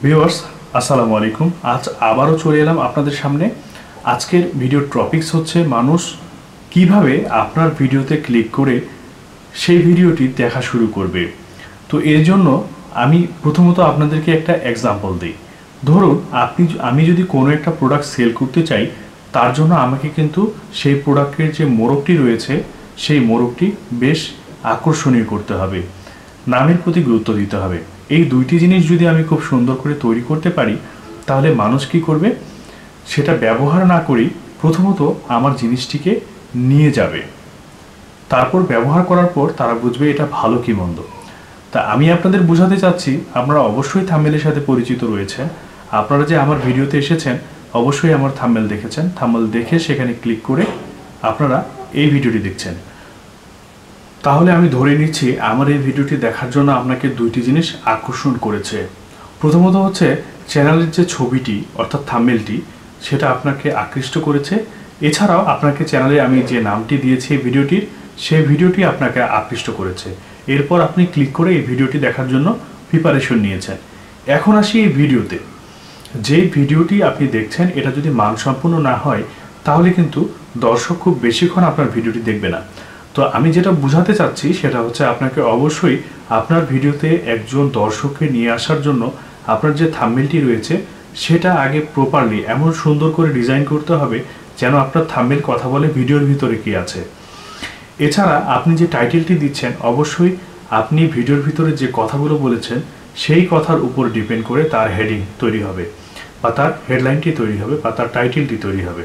Viewers আসসালামু আলাইকুম। আজ আবারও চলে এলাম আপনাদের সামনে। আজকের ভিডিওর টপিকস হচ্ছে মানুষ কিভাবে আপনার ভিডিওতে ক্লিক করে সেই ভিডিওটি দেখা শুরু করবে। তো এর জন্য আমি প্রথমত আপনাদেরকে একটা এক্সাম্পল দিই। ধরুন আমি যদি কোনো একটা প্রোডাক্ট সেল করতে চাই, তার জন্য আমাকে কিন্তু সেই প্রোডাক্টের যে মোড়কটি রয়েছে সেই মোড়কটি বেশ আকর্ষণীয় করতে হবে, নামের প্রতি গুরুত্ব দিতে হবে। এই দুইটি জিনিস যদি আমি খুব সুন্দর করে তৈরি করতে পারি, তাহলে মানুষ কি করবে, সেটা ব্যবহার না করেই প্রথমত আমার জিনিসটিকে নিয়ে যাবে, তারপর ব্যবহার করার পর তারা বুঝবে এটা ভালো কি মন্দ। তা আমি আপনাদের বোঝাতে চাচ্ছি, আপনারা অবশ্যই থাম্বনেলের সাথে পরিচিত রয়েছে। আপনারা যে আমার ভিডিওতে এসেছেন অবশ্যই আমার থাম্বনেল দেখেছেন। থাম্বনেল দেখে সেখানে ক্লিক করে আপনারা এই ভিডিওটি দেখছেন। তাহলে আমি ধরে নিচ্ছি আমার এই ভিডিওটি দেখার জন্য আপনাকে দুইটি জিনিস আকর্ষণ করেছে। প্রথমত হচ্ছে চ্যানেলের যে ছবিটি অর্থাৎ থাম্বনেলটি, সেটা আপনাকে আকৃষ্ট করেছে। এছাড়াও আপনাকে চ্যানেলে আমি যে নামটি দিয়েছি এই ভিডিওটির, সেই ভিডিওটি আপনাকে আকৃষ্ট করেছে। এরপর আপনি ক্লিক করে এই ভিডিওটি দেখার জন্য প্রিপারেশন নিয়েছেন। এখন আসি এই ভিডিওতে। যে ভিডিওটি আপনি দেখছেন এটা যদি মানসম্পন্ন না হয়, তাহলে কিন্তু দর্শক খুব বেশিক্ষণ আপনার ভিডিওটি দেখবে না। তো আমি যেটা বোঝাতে চাচ্ছি সেটা হচ্ছে আপনাকে অবশ্যই আপনার ভিডিওতে একজন দর্শককে নিয়ে আসার জন্য আপনার যে থাম্বনেলটি রয়েছে সেটা আগে প্রপারলি এমন সুন্দর করে ডিজাইন করতে হবে যেন আপনার থাম্বনেল কথা বলে ভিডিওর ভিতরে কি আছে। এছাড়া আপনি যে টাইটেলটি দিচ্ছেন অবশ্যই আপনি ভিডিওর ভিতরে যে কথাগুলো বলেছেন সেই কথার উপর ডিপেন্ড করে তার হেডিং তৈরি হবে, বা তার হেডলাইনটি তৈরি হবে, বা তার টাইটেলটি তৈরি হবে।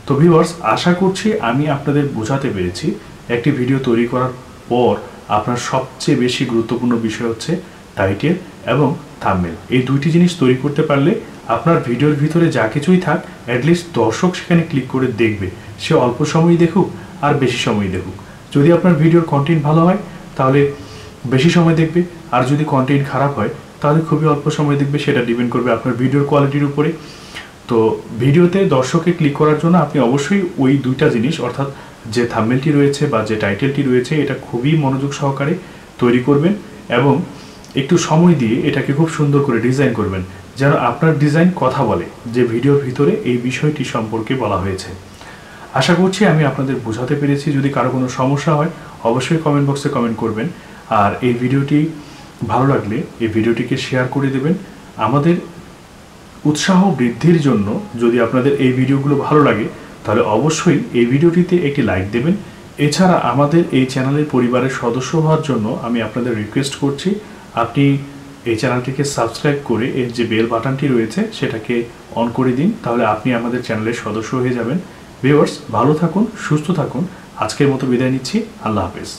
তো ভিউয়ার্স, আশা করছি আমি আপনাদের বোঝাতে পেরেছি। একটি ভিডিও তৈরি করার পর আপনার সবচেয়ে বেশি গুরুত্বপূর্ণ বিষয় হচ্ছে টাইটেল এবং থাম্বনেল। এই দুইটি জিনিস তৈরি করতে পারলে আপনার ভিডিওর ভিতরে যা কিছুই থাক, অ্যাটলিস্ট দর্শক সেখানে ক্লিক করে দেখবে। সে অল্প সময় দেখুক আর বেশি সময় দেখুক। যদি আপনার ভিডিওর কন্টেন্ট ভালো হয় তাহলে বেশি সময় দেখবে, আর যদি কন্টেন্ট খারাপ হয় তাহলে খুবই অল্প সময় দেখবে। সেটা ডিপেন্ড করবে আপনার ভিডিওর কোয়ালিটির উপরে। তো ভিডিওতে দর্শকে ক্লিক করার জন্য আপনি অবশ্যই ওই দুইটা জিনিস, অর্থাৎ যে থাম্বনেলটি রয়েছে বা যে টাইটেলটি রয়েছে, এটা খুবই মনোযোগ সহকারে তৈরি করবেন এবং একটু সময় দিয়ে এটাকে খুব সুন্দর করে ডিজাইন করবেন, যেন আপনার ডিজাইন কথা বলে যে ভিডিওর ভিতরে এই বিষয়টি সম্পর্কে বলা হয়েছে। আশা করছি আমি আপনাদের বোঝাতে পেরেছি। যদি কারো কোনো সমস্যা হয় অবশ্যই কমেন্ট বক্সে কমেন্ট করবেন। আর এই ভিডিওটি ভালো লাগলে এই ভিডিওটিকে শেয়ার করে দেবেন। আমাদের উৎসাহ বৃদ্ধির জন্য যদি আপনাদের এই ভিডিওগুলো ভালো লাগে তাহলে অবশ্যই এই ভিডিওটিতে একটি লাইক দেবেন। এছাড়া আমাদের এই চ্যানেলের পরিবারের সদস্য হওয়ার জন্য আমি আপনাদের রিকোয়েস্ট করছি, আপনি এই চ্যানেলটিকে সাবস্ক্রাইব করে এর যে বেল বাটনটি রয়েছে সেটাকে অন করে দিন, তাহলে আপনি আমাদের চ্যানেলের সদস্য হয়ে যাবেন। ভিউয়ার্স, ভালো থাকুন, সুস্থ থাকুন। আজকের মতো বিদায় নিচ্ছি। আল্লাহ হাফেজ।